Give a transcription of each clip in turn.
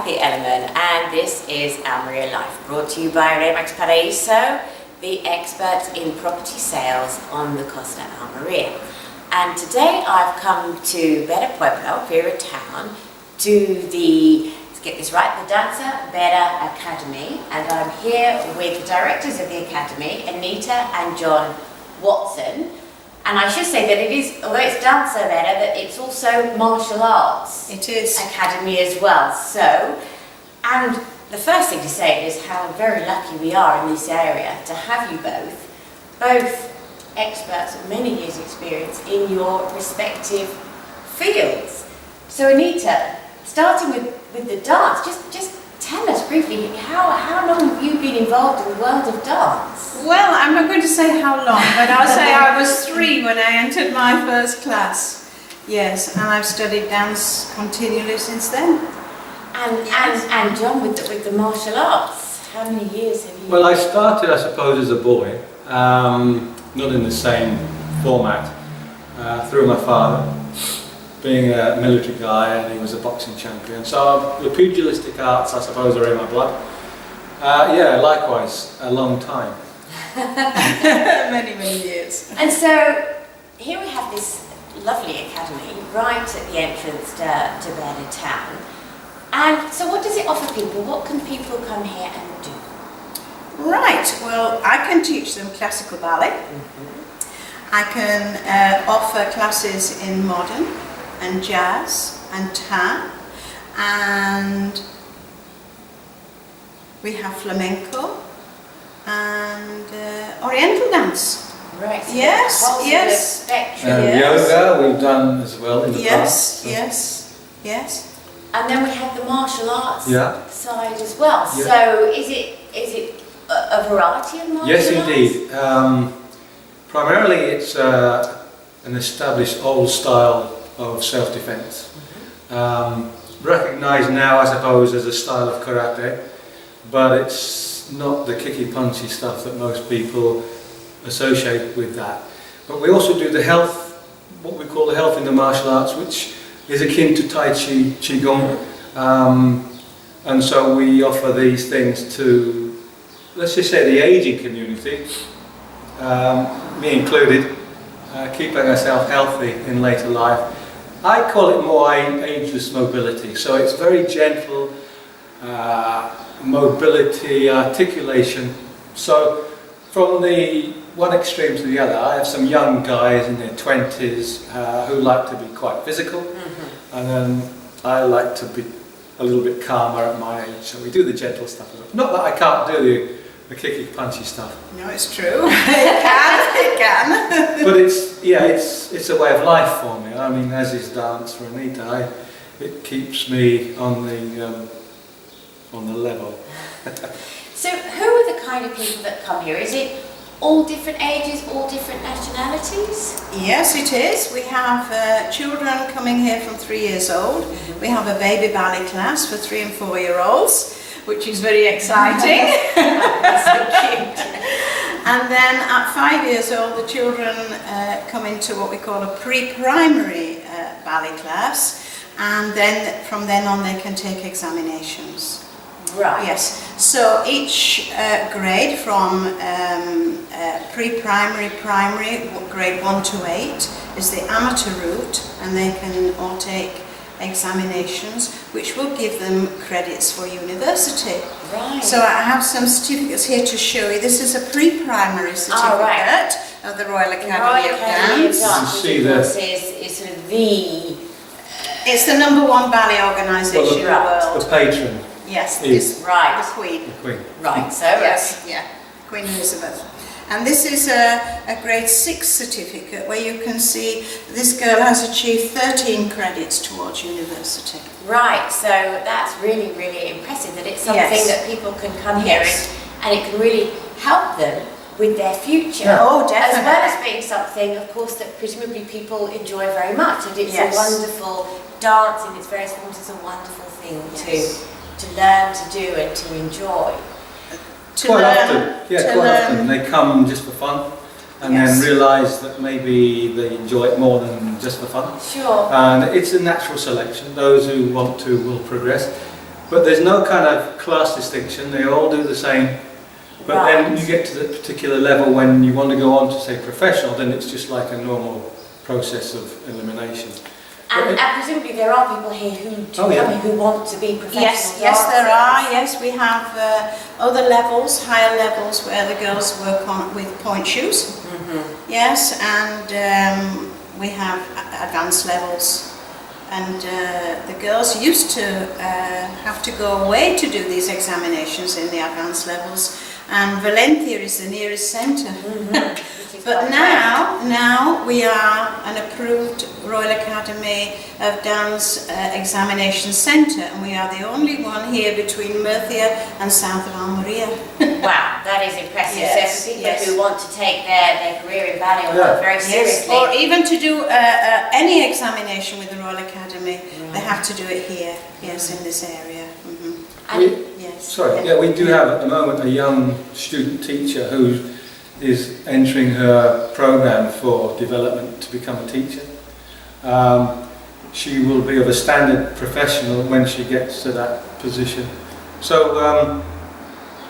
the element, and this is Almeria Life, brought to you by Remax Paraíso, the experts in property sales on the Costa Almeria. And today I've come to Vera Pueblo, Vera Town, to the, let's get this right, the Danza Vera Academy, and I'm here with the directors of the Academy, Anita and John Watson. And I should say that it is, although it's Danza Vera, that it's also martial arts. It is. Academy as well. So, and the first thing to say is how very lucky we are in this area to have you both experts of many years' experience in your respective fields. So Anita, starting with the dance, just tell us briefly, how long have you been involved in the world of dance? Well, I'm not going to say how long, but I'll say I was 3 when I entered my first class. Yes, and I've studied dance continually since then. And John, with the martial arts, how many years have you? Well, I started, I suppose, as a boy, not in the same format, through my father, being a military guy, and he was a boxing champion. So the pugilistic arts, I suppose, are in my blood. Yeah, likewise, a long time. many years. And so here we have this lovely academy right at the entrance to Vera Town. And so what does it offer people? What can people come here and do? Right, well, I can teach them classical ballet. I can offer classes in modern and jazz and tap, and we have flamenco and oriental dance. Right. So Yes. Spectrum. Yoga we've done as well in the past. Yes. And then we have the martial arts side as well. Yeah. So is it a variety of martial Yes, arts? indeed. Primarily it's an established old style of self-defense. Recognised now, I suppose, as a style of karate, but it's not the kicky punchy stuff that most people associate with that. But we also do the health, what we call the health in the martial arts, which is akin to Tai Chi, Qigong, and so we offer these things to, let's just say, the aging community, me included, keeping ourselves healthy in later life. I call it more ageless mobility, so it's very gentle mobility, articulation. So from the one extreme to the other, I have some young guys in their 20s who like to be quite physical, and then I like to be a little bit calmer at my age, so we do the gentle stuff. Not that I can't do the kicky punchy stuff. No, it's true. It can. But it's a way of life for me. I mean, as is dance for Anita, it keeps me on the level. So who are the kind of people that come here? Is it all different ages, all different nationalities? Yes, it is. We have children coming here from 3 years old. We have a baby ballet class for 3 and 4 year olds, which is very exciting. So cute. And then at 5 years old, the children come into what we call a pre-primary ballet class, and then from then on they can take examinations. Right. Yes. So each grade from pre-primary, primary, grade 1 to 8 is the amateur route, and they can all take examinations which will give them credits for university. Right. So I have some certificates here to show you. This is a pre-primary certificate of the Royal Academy of Dance. You can see that is sort of the... It's the #1 ballet organisation in the world. The patron. Yes, is the Queen. The Queen. Right, so Yes, yeah, Queen Elizabeth. And this is a grade 6 certificate where you can see this girl has achieved 13 credits towards university. Right, so that's really, really impressive that it's something that people can come here and it can really help them with their future. Yeah. Oh, definitely. As well as being something, of course, that presumably people enjoy very much. And it's a wonderful dance in its various forms. It's a wonderful thing to learn to do and to enjoy. Quite often they come just for fun, and then realise that maybe they enjoy it more than just for fun. Sure. And it's a natural selection. Those who want to will progress. But there's no kind of class distinction, they all do the same. But then you get to the particular level when you want to go on to say professional, then it's just like a normal process of elimination. And presumably there are people here who want to be professional dancers. Yes, there are. Yes, we have other levels, higher levels, where the girls work on with point shoes. Yes, and we have advanced levels. And the girls used to have to go away to do these examinations in the advanced levels. And Valencia is the nearest centre. But now we are an approved Royal Academy of Dance examination centre, and we are the only one here between Murcia and south of Almeria. Wow, that is impressive. Yes, so for people who want to take their career in ballet very seriously. Or even to do any examination with the Royal Academy, they have to do it here, yes, in this area. We do have at the moment a young student teacher who is entering her program for development to become a teacher. She will be of a standard professional when she gets to that position. So,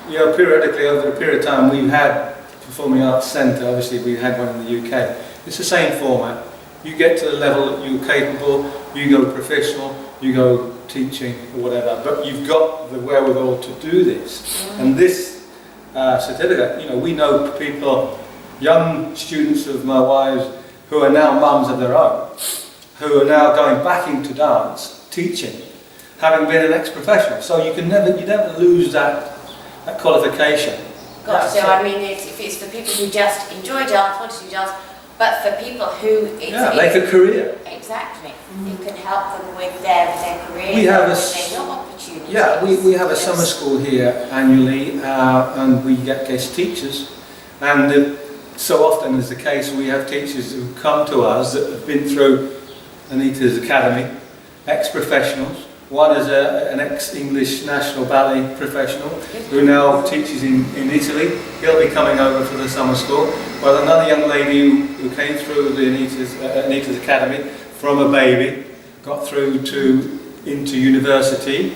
periodically over a period of time we've had Performing Arts Centre, obviously we had one in the UK. It's the same format. You get to the level that you're capable, you go professional, you go teaching or whatever, but you've got the wherewithal to do this. And this certificate, we know people, young students of my wives who are now mums of their own, who are now going back into dance, teaching, having been an ex-professional. So you never lose that qualification. Gosh, so I mean, it's for people who just enjoy dance, want to do dance, but for people who make a career. Exactly. You can help them with their career. We have their job opportunities. Yeah, we have a summer school here annually, and we get guest teachers. And so often is the case, we have teachers who come to us that have been through Anita's Academy, ex-professionals. One is an ex-English National Ballet professional who now teaches in Italy. He'll be coming over for the summer school. Well, another young lady who came through the Anita's Academy from a baby, got through into university,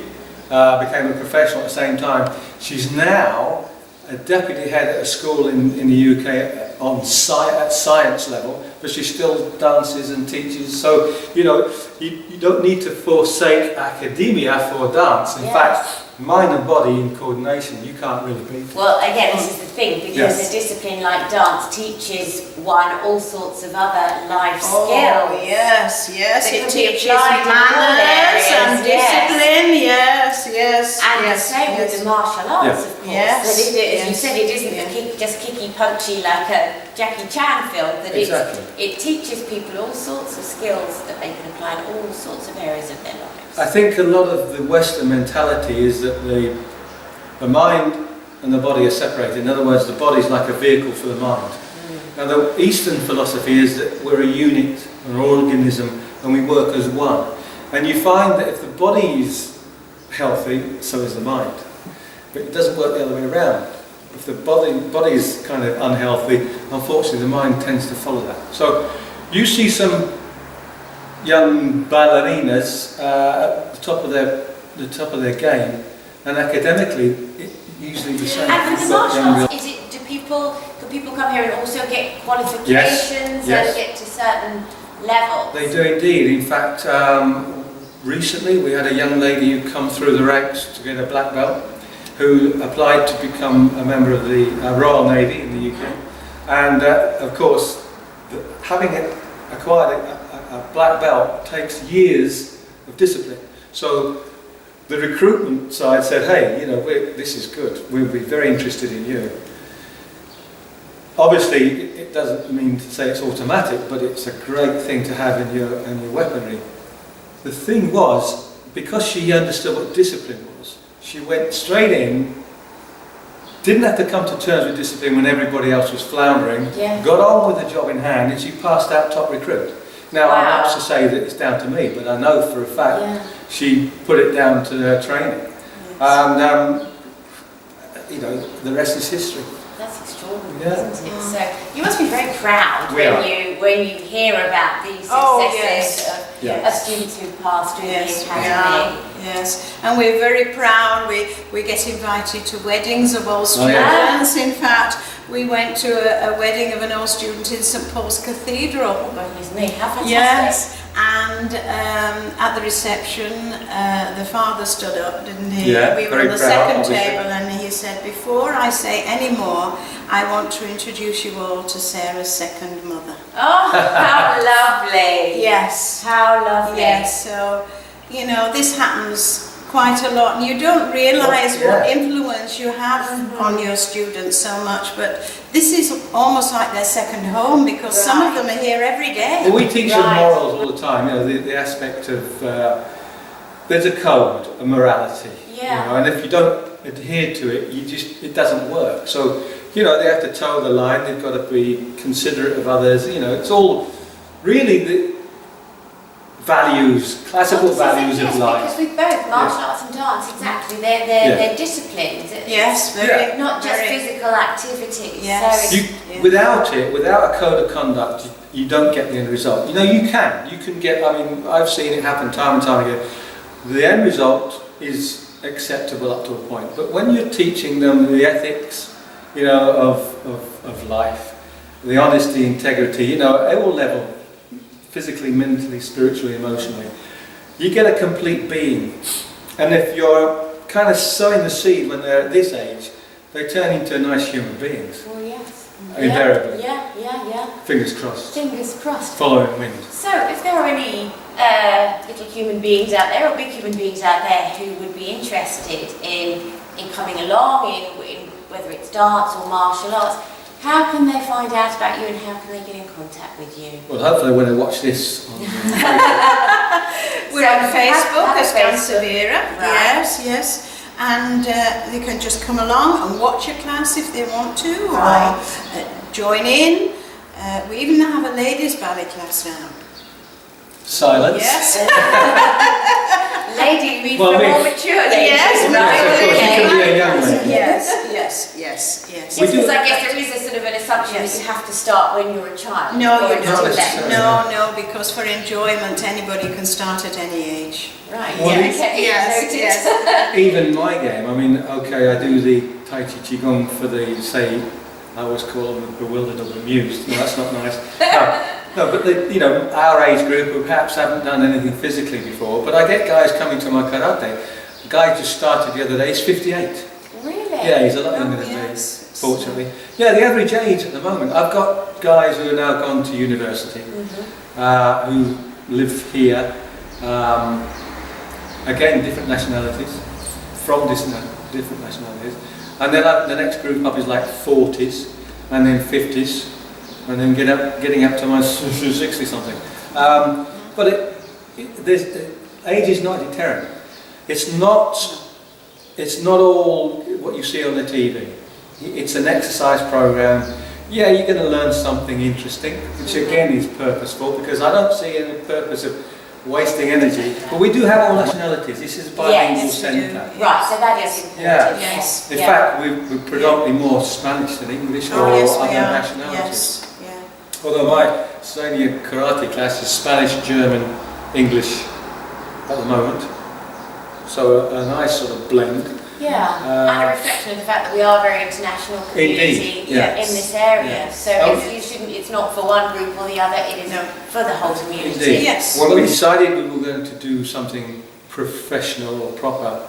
became a professional at the same time. She's now a deputy head at a school in the UK at science level, but she still dances and teaches. So, you don't need to forsake academia for dance. In fact, mind and body in coordination, you can't really beat it. Well, again, this is the thing, because a discipline like dance teaches one all sorts of other life skills. Oh, yes. It teaches manners and discipline, yes. And the same with the martial arts, of course. Yes. As you said, it isn't just kicky punchy like a Jackie Chan film, but it teaches people all sorts of skills that they can apply in all sorts of areas of their lives. I think a lot of the Western mentality is that the mind and the body are separated. In other words, the body is like a vehicle for the mind. Now, the Eastern philosophy is that we're a unit, an organism, and we work as one. And you find that if the body is healthy, so is the mind. But it doesn't work the other way around. If the body is kind of unhealthy, unfortunately the mind tends to follow that. So you see some young ballerinas at the top of their game, and academically it's usually the same. And the martial arts, do people come here and also get qualifications and get to certain levels? They do indeed. In fact, recently we had a young lady who come through the ranks to get a black belt, who applied to become a member of the Royal Navy in the UK. And of course, having acquired a black belt takes years of discipline. So the recruitment side said, hey, this is good, we'll be very interested in you. Obviously, it doesn't mean to say it's automatic, but it's a great thing to have in your weaponry. The thing was, because she understood what discipline was, she went straight in, didn't have to come to terms with discipline when everybody else was floundering, got on with the job in hand, and she passed out top recruit. Now, I'm not to say that it's down to me, but I know for a fact she put it down to her training. And, the rest is history. That's extraordinary, isn't it? So you must be very proud when you hear about these successes Yeah. of students who've passed through Yes, the we academy. are. Yes, and we're very proud. We get invited to weddings of all Oh, yeah. students. In fact, we went to a wedding of an old student in St Paul's Cathedral. Oh, goodness me, how fantastic. Yes, and at the reception, the father stood up, didn't he? Yeah, we were very on the proud, second obviously. table, and he said, "Before I say any more, I want to introduce you all to Sarah's second mother." Oh, how lovely. Yes. How lovely. Yes, so, you know, this happens quite a lot, and you don't realise Yeah. what influence you have on your students so much, but this is almost like their second home, because some of them are here every day. Well, we teach them Right. morals all the time, you know, the aspect of, there's a code, a morality, Yeah. you know, and if you don't adhere to it, it doesn't work. So, you know, they have to toe the line, they've got to be considerate of others, you know, it's all really the values, classical values yes, of life. because with both martial arts and dance, exactly, they're disciplines. Yes, very. Not just very. physical activities. Yes. So You, Yeah. without a code of conduct, you don't get the end result. You know, you can get, I mean, I've seen it happen time and time again. The end result is acceptable up to a point, but when you're teaching them the ethics, you know, of life, the honesty, integrity, you know, at all level, physically, mentally, spiritually, emotionally, you get a complete being. And if you're kind of sowing the seed when they're at this age, they turn into nice human beings. well, yes. Invariably. Yeah. Fingers crossed. Fingers crossed. Following wind. So, if there are any little human beings out there, or big human beings out there, who would be interested in coming along, in whether it's dance or martial arts, how can they find out about you, and how can they get in contact with you? Well, hopefully when they watch this on We're on So, Facebook have as Facebook. Danza Vera. Right. Yes. And they can just come along and watch a class if they want to, Right. or join in. We even have a ladies' ballet class now. silence. Yes. Lady, you mean Well, for me- more mature ladies? Yes, Yes, of course, you can be a young lady. Yes. We Yes, do- because I guess there is a sort of an assumption Yes. that you have to start when you're a child. No, or you until Not don't. then. necessarily. No, because for enjoyment, anybody can start at any age. Right, Well, yeah, it's- okay, noted. yes. Even my game, I mean, okay, I do the Tai Chi Qigong for the, say, I always call them bewildered or bemused. No, that's not nice. No, but you know, our age group who perhaps haven't done anything physically before, but I get guys coming to my karate. The guy just started the other day, he's 58. Really? Yeah, he's a lot younger than me, yes. fortunately. Yeah, the average age at the moment, I've got guys who are now gone to university, who live here, again, different nationalities, from different nationalities. And then the next group up is like 40s, and then 50s, and then getting up to my 60 something. But age is not a deterrent. It's not all what you see on the TV. It's an exercise program. Yeah, you're going to learn something interesting, which again is purposeful, because I don't see any purpose of wasting energy. But we do have all nationalities. This is a bilingual Yes, we do. centre. Right, so that is important. Yeah. Yes. In fact, we're predominantly more Spanish than English or Oh, yes, we other are. nationalities. Yes. Yeah. Although my senior karate class is Spanish, German, English at the moment. So a nice sort of blend. Yeah, and a reflection of the fact that we are a very international community Indeed, yeah. in this area. Yeah. So Oh. it's not for one group or the other, it is No. for the whole community. Indeed. Yes. When we decided we were going to do something professional or proper,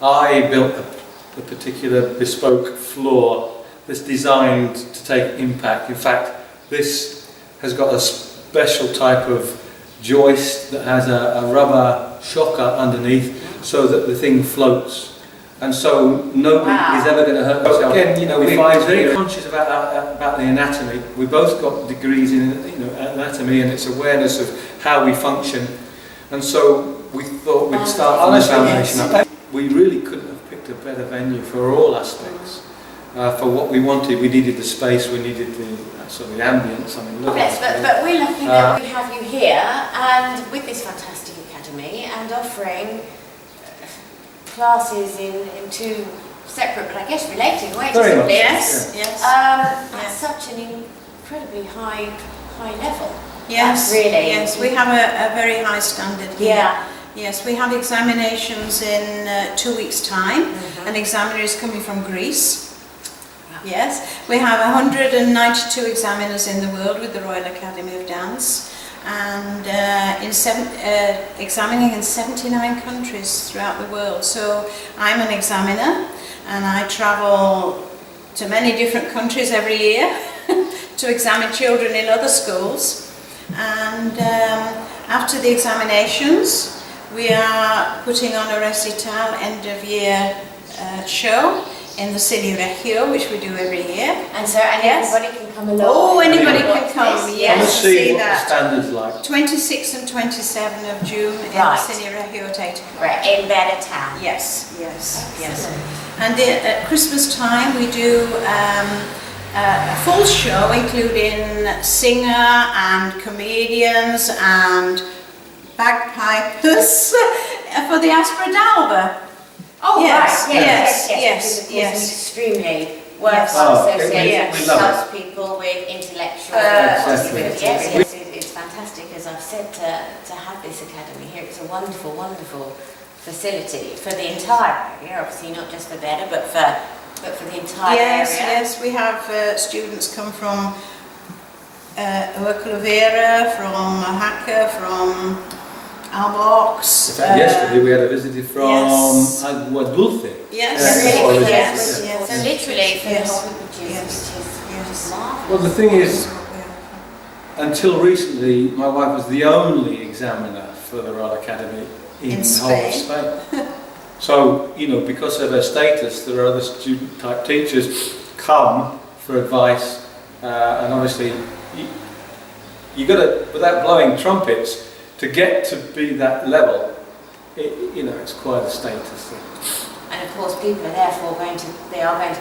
I built a particular bespoke floor that's designed to take impact. In fact, this has got a special type of joist that has a rubber shocker underneath so that the thing floats. And so nobody Wow. is ever going to hurt themselves. Again, you know, we're very conscious about the anatomy. We both got degrees in anatomy, and it's awareness of how we function. And so we thought we'd start from the foundation up. We really couldn't have picked a better venue for all aspects. For what we wanted, we needed the space, we needed the sort of the ambience. I mean, look Yes, at it. but we're lucky that we have you here and with this fantastic academy and offering classes in two separate, but I guess related ways. Very much. Yes. Yes. At Yes. such an incredibly high level. Yes, really. yes, we have a very high standard here. Yeah. Yes, we have examinations in 2 weeks' time. Mhm. An examiner is coming from Greece. Yes, we have 192 examiners in the world with the Royal Academy of Dance, and examining in 79 countries throughout the world. So I'm an examiner, and I travel to many different countries every year to examine children in other schools. And after the examinations, we are putting on a recital end of year show in the Cine Regio, which we do every year. And so anybody can come along. Oh, anybody Anyone. can come, Yes. yes, Let's to see see what the that. standard's like. 26th and 27th of June in the Right. Cine Regio at 8 o'clock. Right, in Vera Town. Yes, yes, yes. Excellent. And at Christmas time we do a full show including singer and comedians and bagpipers for the Aspra d'Alba. Oh, Yes, right. yes, Because yes, of course yes. An extremely Yes. worthwhile Oh, association we which love it. helps people with intellectual Exactly. disability. Yes, it's fantastic, as I've said, to have this academy here. It's a wonderful, wonderful facility for the entire area, obviously not just for Vera, but for the entire Yes, area. yes, we have students come from Vera, from Haka, from Albox. In fact, yesterday we had a visitor from yes. Agua Dulce. Yes, Yeah. Really, Yes. yes. Yes. So literally for Yes. the whole which is Yes. Yes. marvellous. Well, the thing is, until recently, my wife was the only examiner for the Royal Academy in the whole of Spain. So, you know, because of her status, there are other student-type teachers come for advice, and obviously, you got to, without blowing trumpets, to get to be that level, you know, it's quite a status thing. And of course, people are therefore going to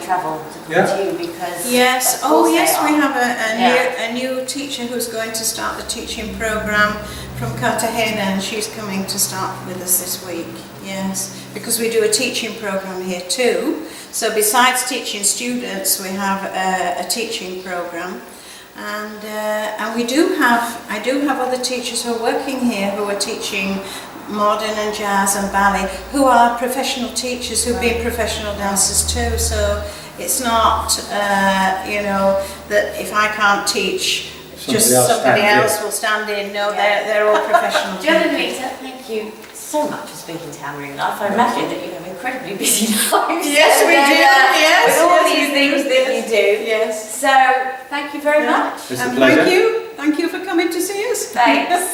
travel to come Yeah. to you because. Yes, of oh course yes, they we are. have Yeah. a new teacher who's going to start the teaching program from Cartagena, and she's coming to start with us this week. Yes, because we do a teaching program here too. So besides teaching students, we have a teaching program, and I do have other teachers who are working here who are teaching modern and jazz and ballet, who are professional teachers who've been professional dancers too. So it's not, you know, that if I can't teach, somebody else will stand in. No, they're all professional John and teachers. Anita, thank you so much for speaking to Almeria Life. I imagine that you have incredibly busy lives. Yes, we do. Yes, with all yes, these we things do. that you do. Yes. So thank you very much. It's a And pleasure. thank you for coming to see us. Thanks.